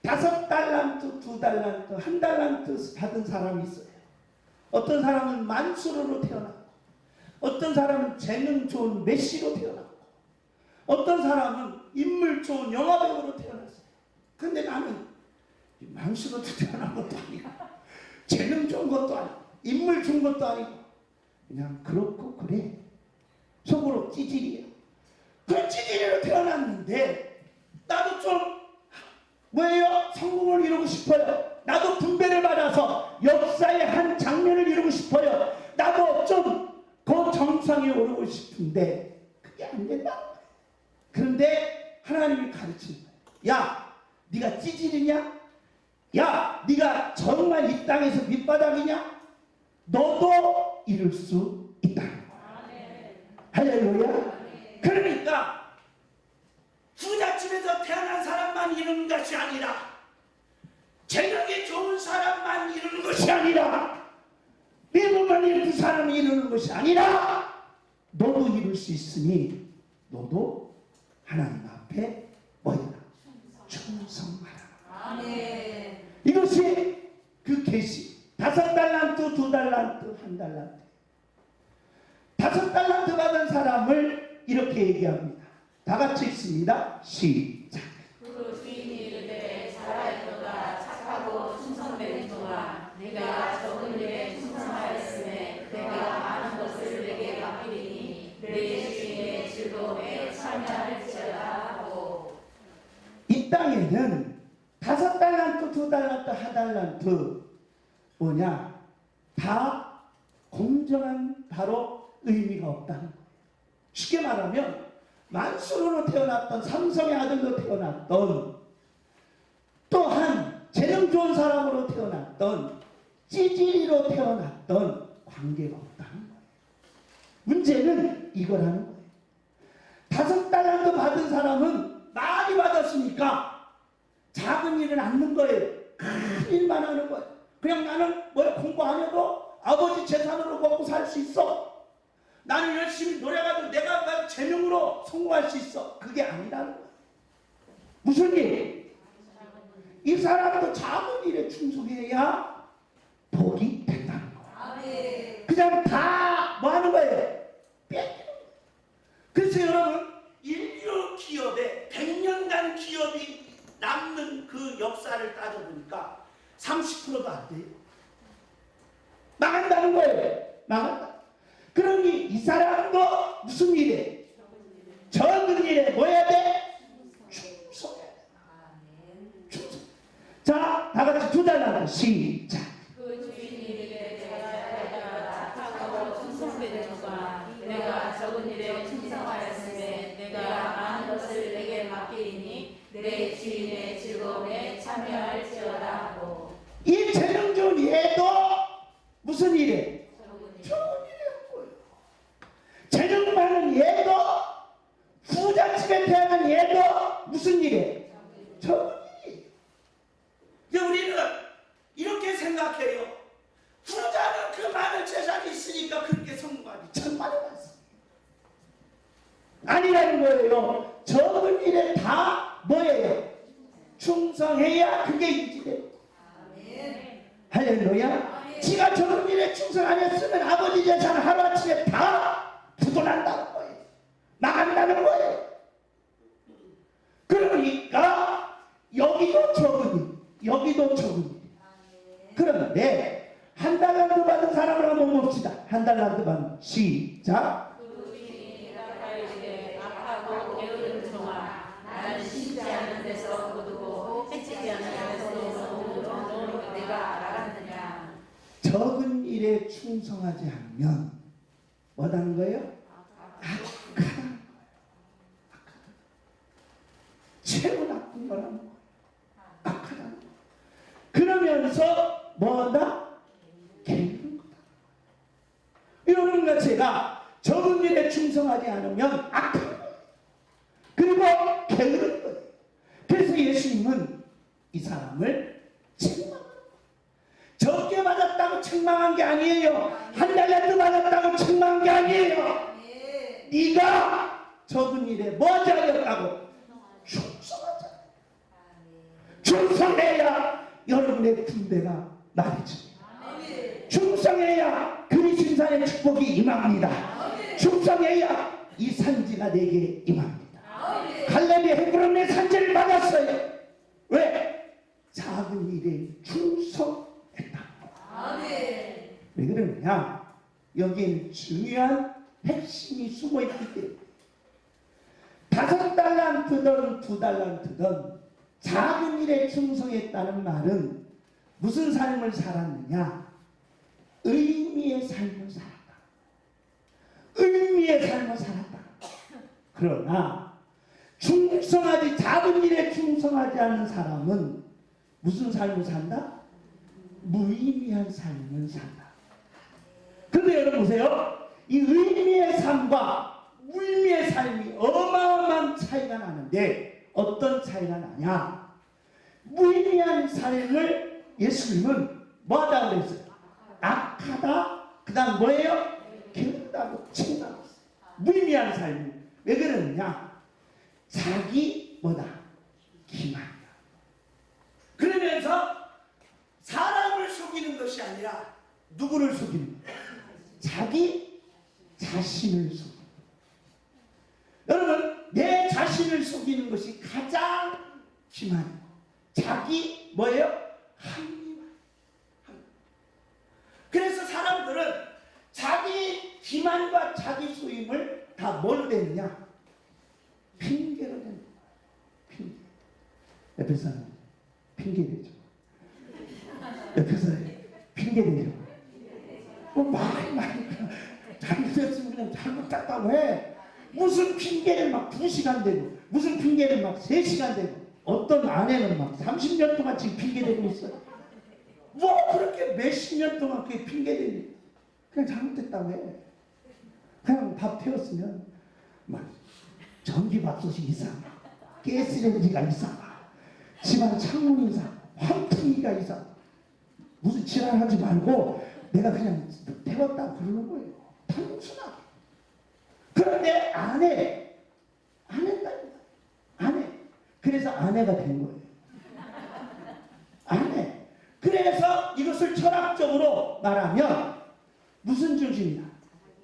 5달란트, 2달란트, 1달란트 받은 사람이 있어요. 어떤 사람은 만수르로 태어났고, 어떤 사람은 재능 좋은 메시로 태어났고, 어떤 사람은 인물 좋은 영화배우로 태어났어요. 근데 나는 만수르로 태어난 것도 아니고, 재능 좋은 것도 아니고, 인물 좋은 것도 아니고, 그냥 그렇고 그래. 속으로 찌질이야. 그 찌질이로 태어났는데 나도 좀 뭐예요? 성공을 이루고 싶어요. 나도 분배를 받아서 역사의 한 장면을 이루고 싶어요. 나도 좀 그 정상에 오르고 싶은데 그게 안 된다. 그런데 하나님이 가르치는 거예요. 야, 네가 찌질이냐? 야, 네가 정말 이 땅에서 밑바닥이냐? 너도 이룰 수 있다는 거야. 할렐루야. 그러니까 부잣집에서 태어난 사람만 이루는 것이 아니라, 재능이 좋은 사람만 이루는 것이 아니라, 미국만 이루는 사람이 이루는 것이 아니라 너도 이룰 수 있으니 너도 하나님 앞에 뭐야? 충성하라. 아멘. 이것이 그 계시. 5달란트, 2달란트, 1달란트. 5달란트 받은 사람을 이렇게 얘기합니다. 다 같이 읽습니다. 시작. 그 주인이 이르되 잘하였도다. 착하고 충성된 종아, 내가 적은 일에 충성하였으매 내가 많은 것을 내게 맡기리니 내 주인의 즐거움에 참여할지어다 하고. 이 땅에는 5달란트, 2달란트, 1달란트 뭐냐? 다 공정한 바로 의미가 없다는 거예요. 쉽게 말하면 만수르로 태어났던 삼성의 아들로 태어났던, 또한 재능 좋은 사람으로 태어났던, 찌질이로 태어났던 관계가 없다는 거예요. 문제는 이거라는 거예요. 5달란트 받은 사람은 많이 받았으니까 작은 일은 않는 거예요. 큰 일만 하는 거예요. 그냥 나는 뭐 공부 안 해도 아버지 재산으로 먹고 살 수 있어. 나는 열심히 노력하고 내가 재능으로 성공할 수 있어. 그게 아니라는 거야. 무슨 일? 이 사람도 작은 일에 충성해야 복이 된다는 거야. 그냥 다 뭐 하는 거예요? 뺏기는 거예요. 그래서 여러분, 인류 기업에 100년간 기업이 남는 그 역사를 따져보니까 30%도 안 돼요. 망한다는 거예요. 망한다. 그러니 이 사람도 무슨 일이에요? 적은 일에 뭐 해야 돼? 충성해야 돼. 충성. 자, 다 같이 2달란트 시작. 그 주인이 이르되 내가 착하고 충성된 종아, 내가 적은 일에 충성하였으매 내가 많은 것을 내게 맡기리니 내 주인의 즐거움에 참여할지어다 하고. 이 재능 좋은 얘도 무슨 일이에요? 적은 일에 한 거예요. 재능 많은 얘도, 부잣집에 태어난 얘도 무슨 일이에요? 적은 일이에요. 우리는 이렇게 생각해요. 부자는 그 많은 재산이 있으니까 그렇게 성공하기 천만에 많습니다. 아니라는 거예요. 적은 일에 다 뭐예요? 충성해야 그게 유지돼요. 할렐루야. 지가 적은 일에 충성 안 했으면 아버지 재산 하루아침에 다 부도난다는 거예요. 나간다는 거예요. 그러니까 여기도 적은 일, 여기도 적은 일. 그런데 한 달란트 받은 사람을 한번 봅시다. 한 달란트 받은 시작. 악하고 게으른 종아, 나는 심지 않은 데서 거두고 해치지 않은 데서 놓은 내가 알았느냐. 적은 일에 충성하지 않으면 뭐라는 거예요? 악하다는 거예요. 최고 나쁜 거라는 거예요. 악하다는 거예요. 그러면서 뭐다? 게으른 거다. 이러는 제가 적은 일에 충성하지 않으면 악한 거예요. 그리고 게으른 거예요. 그래서 예수님은 이 사람을 책망합니다. 적게 맞았다고 책망한 게 아니에요. 한 달란트 맞았다고 책망한 게 아니에요. 네가 적은 일에 뭐 잘했다고? 충성하자. 충성해야 여러분의 분배가 나아집니다. 충성해야 그리스도의 축복이 임합니다. 충성해야 이 산지가 내게 임합니다. 갈렙이 헤브론의 산지를 받았어요. 왜? 작은 일에 충성했다. 왜 그러느냐? 여기에는 중요한 핵심이 숨어있기 때문에 5달란트든 2달란트든 작은 일에 충성했다는 말은 무슨 삶을 살았느냐? 의미의 삶을 살았다. 의미의 삶을 살았다. 그러나 작은 일에 충성하지 않은 사람은 무슨 삶을 산다? 무의미한 삶을 산다. 그런데 여러분 보세요. 이 의미의 삶과 무의미의 삶이 어마어마한 차이가 나는데 어떤 차이가 나냐? 무의미한 삶을 예수님은 뭐하다고 그랬어요? 악하다. 그 다음 뭐예요? 게으르다고 책망했어요. 무의미한 삶이. 왜 그러느냐? 자기 뭐다? 기만이야. 그러면서 사람을 속이는 것이 아니라 누구를 속이는 거야? 자기 자신을 속이는 거야. 여러분, 내 자신을 속이는 것이 가장 기만이고 자기 뭐예요? 합리화. 그래서 사람들은 자기 기만과 자기 소임을 다 뭘로 대느냐? 핑계로 대는 거야. 핑계. 옆에 사람 핑계 대죠. 옆에 사람 핑계 대죠. 뭐 많이 잘못했으면 그냥 잘못했다고 해. 무슨 핑계를 막 2시간 대고 무슨 핑계를 막 3시간 대고 어떤 아내는 막 30년 동안 지금 핑계 대고 있어요. 뭐 그렇게 몇십 년 동안 그게 핑계 대니 그냥 잘못했다고 해. 그냥 밥 태웠으면 막 전기밥솥이 이상하고 가스레인지가 이상하고 집안 창문이 이상하고 환풍기가 이상하고 무슨 지랄하지 말고 내가 그냥 태웠다고 그러는 거예요. 단순하게. 그런데 안 해. 안 했다니까. 안 해. 그래서 아내가 된 거예요. 안 해. 그래서 이것을 철학적으로 말하면 무슨 중심이다?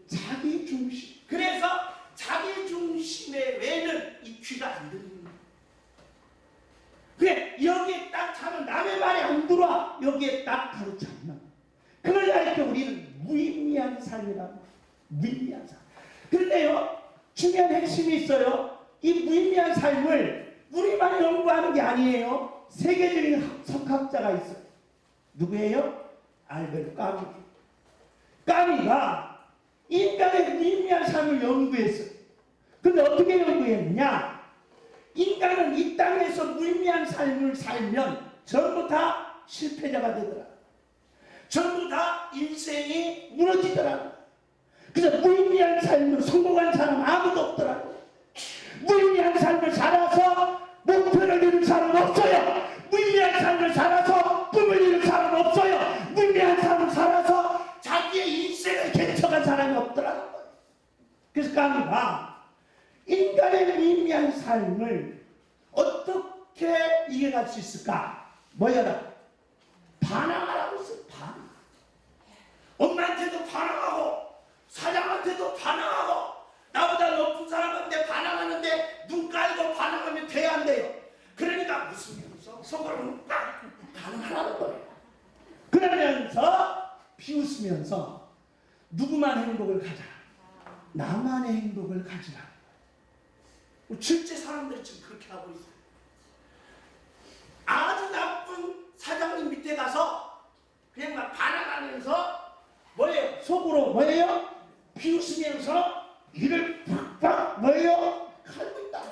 자기 중심. 그래서 자기 중심의 외에는 이 귀가 안 들리는 거예요. 그래 여기에 딱 차면 남의 말이 안 들어와. 여기에 딱 가로차면 그걸 가르쳐 우리는 무의미한 삶이라고. 무의미한 삶. 그런데요 중요한 핵심이 있어요. 이 무의미한 삶을 우리만 연구하는 게 아니에요. 세계적인 석학자가 있어요. 누구예요? 알베르 까미. 까미가 인간의 무의미한 삶을 연구했어요. 근데 어떻게 연구했느냐? 인간은 이 땅에서 무의미한 삶을 살면 전부 다 실패자가 되더라. 전부 다 인생이 무너지더라. 그래서 무의미한 삶을 성공한 사람 아무도 없더라고. 무의미한 삶을 살아서 목표를 이룬 사람 없어요. 무의미한 삶을 살아서 꿈을 이룬 사람 없어요. 무의미한 삶을 살아서 자기의 인생을 개척한 사람이 없더라는 거예요. 그래서 까미가 인간의 무의미한 삶을 어떻게 이겨갈 수 있을까? 뭐여라? 반항하라고 했어요. 엄마한테도 반항하고 사장한테도 반항하고 나보다 높은 사람한테 반항하는데 눈 깔고 반항하면 돼야 안 돼요. 그러니까 웃으면서 속으로는 딱 반항하는 거예요. 그러면서 비웃으면서 누구만 행복을 가져라. 나만의 행복을 가지라. 실제 사람들이 지금 그렇게 하고 있어요. 아주 나쁜 사장님 밑에 가서 그냥 막 반항하면서 뭐예요? 속으로 뭐예요? 비웃으면서 이를 팍팍 뭐예요? 갈고 있다.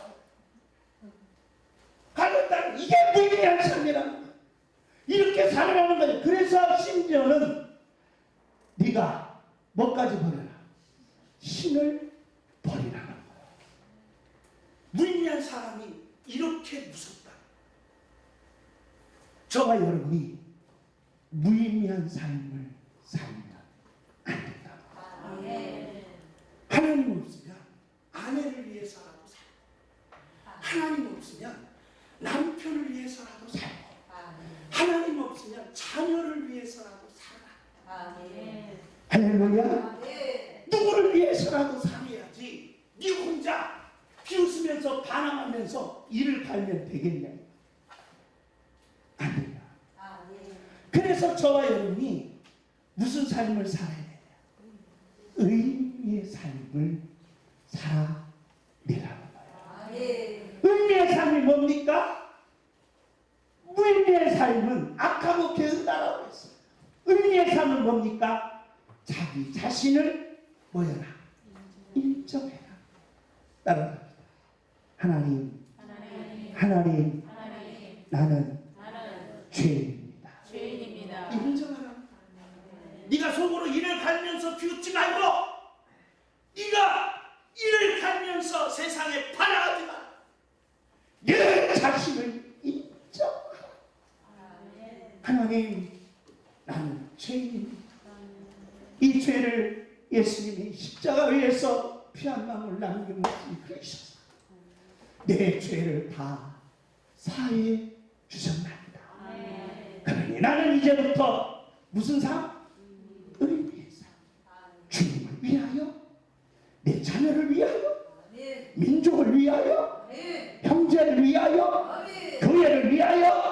갈고 있다. 이게 무의미한 삶이라는 거예요. 이렇게 살아가는 거예요. 그래서 심지어는 네가 뭐까지 버려라? 신을 버리라는 거예요. 무의미한 사람이 이렇게 무섭다. 저와 여러분이 무의미한 삶을 살면 안 된다. 하나님 없으면 아내를 위해서라도 살고, 하나님 없으면 남편을 위해서라도 살고, 하나님 없으면 자녀를 위해서라도 살아. 할렐루야. 누구를 위해서라도 살아야지. 네 혼자 비웃으면서 반항하면서 일을 갈면 되겠냐? 안 돼요. 그래서 저와 여러분이 무슨 삶을 살아야 돼요? 의미의 삶을 살아내라는 거예요. 의미의 삶이 뭡니까? 무의미의 삶은 악하고 게으르다라고 했어요. 의미의 삶은 뭡니까? 자기 자신을 뭐여라? 인정해라. 따라갑니다. 하나님, 나는 죄인입니다. 인정하라. 네가 속으로 이를 갈면서 비웃지 말고, 네가 이를 갈면서 세상에 반항하지 마. 내 자신을 인정하라. 하나님, 나는 죄인입니다. 이 죄를 예수님이 십자가 위에서 피 한 방울 남김없이 흘리셔서 내 죄를 다 사해 주셨나이다. 그러니 나는 이제부터 무슨 삶? 의미의 삶. 주님을 위하여, 내 자녀를 위하여, 민족을 위하여, 형제를 위하여, 교회를 위하여.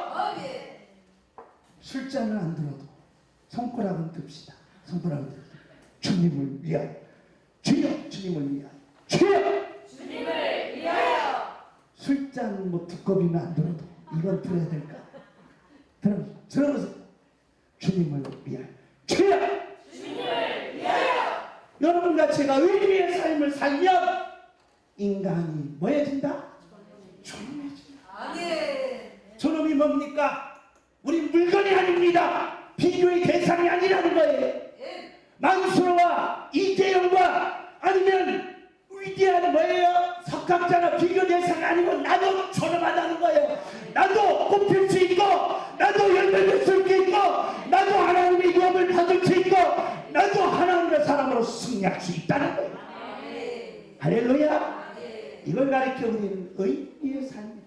술잔은 안 들어도 손가락은 듭시다. 손가락은 듭시다. 주님을 위하여, 주여 주님을 위하여, 주여 주님을 위하여. 술잔 뭐 두꺼비는 안 들어도 이건 들어야 될까? 들어보세요. 주님을 위하여, 주여 주님을 위하여. 여러분과 제가 의미의 삶을 살면 인간이 뭐해진다? 존엄해진다. 존엄이 뭡니까? 우리 물건이 아닙니다. 비교의 대상이 아니라는 거예요. 만수르와 이재영과 아니면 위대한 뭐예요? 석학자나 비교 대상이 아니고 나도 존엄하다는 거예요. 나도 뽑힐 수 있고, 나도 열매를 수 있고, 나도 하나님의 유업을 받을 수 있고, 나도 하나님의 사람으로 승리할 수 있다는 거예요. 할렐루야. 이걸 가르쳐 우리는 의미의 삶이다.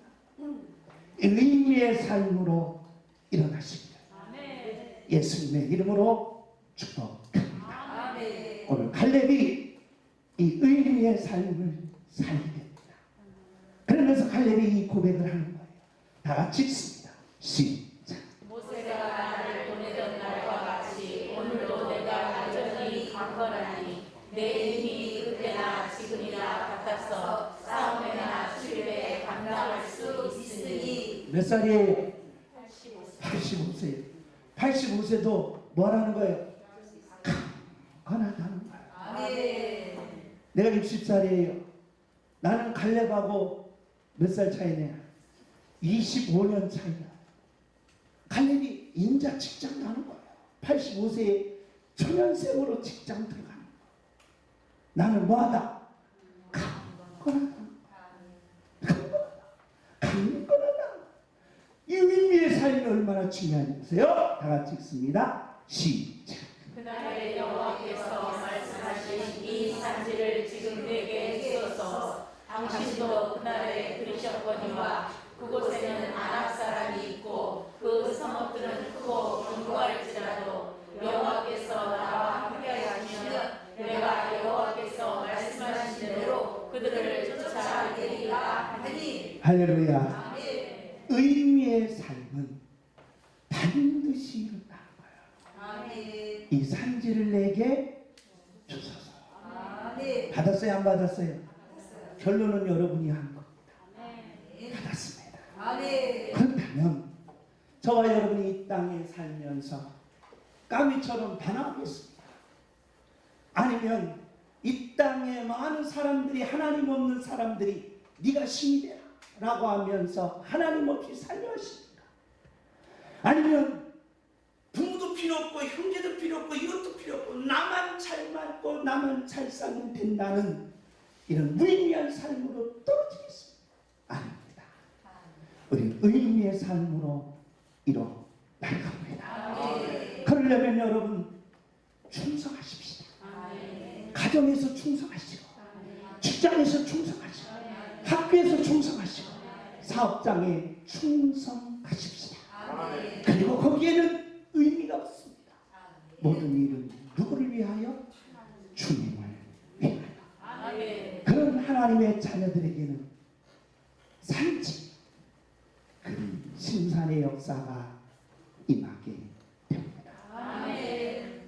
의미의 삶으로 일어나십니다. 예수님의 이름으로 축복합니다. 오늘 갈렙이 이 의미의 삶을 살게 됩니다. 그러면서 갈렙이 이 고백을 하는 거예요. 다 같이 읽습니다. 시작. 모세가 나를 보내던 날과 같이 오늘도 내가 여전히 강건하니 내 힘이 그때나 지금이나 같아서 싸움에나 출입에 감당할 수 있으니. 몇 살이에요? 85세. 85세도 뭐라는 거예요? 강건하다는 거예요. 내가 60살이에요. 나는 갈렙하고 몇 살 차이냐? 25년 차이야. 갈렙이 인자 직장 가는 거예요. 85세에 초년생으로 직장 들어가는 거예요. 나는 뭐하다? 강건하다. 강건하다. 이 의미의 삶이 얼마나 중요한지 보세요. 다 같이 읽습니다. 시작. 그날에 여호와께서 말씀하신 이 산지를 지금 내게 주소서. 당신도 그날에 들으셨거니와 그곳에는 아낙 사람이 있고 그 성읍들은 크고 견고할지라도 여호와께서 나와 할렐루야. 의미의 삶은 반드시 이룬다는 거예요. 이 산지를 내게 주소서. 받았어요, 안 받았어요? 결론은 여러분이 한 겁니다. 받았습니다. 그렇다면 저와 여러분이 이 땅에 살면서 까미처럼 반항하겠습니다. 아니면 이 땅에 많은 사람들이, 하나님 없는 사람들이 네가 신이 되라 라고 하면서 하나님 없이 살려 하십니까? 아니면 부모도 필요 없고 형제도 필요 없고 이것도 필요 없고 나만 잘 맞고 나만 잘 살면 된다는 이런 무의미한 삶으로 떨어지겠습니다. 아닙니다. 우리 의미의 삶으로 이뤄 나갑니다. 그러려면 여러분 충성하십시다. 가정에서 충성하시고, 직장에서 충성하시고, 학교에서 충성하시고, 사업장에 충성하십시다. 그리고 거기에는 의미가 없습니다. 모든 일은 누구를 위하여? 주님을 위하여. 그런 하나님의 자녀들에게는 산지, 그 심산의 역사가 임하게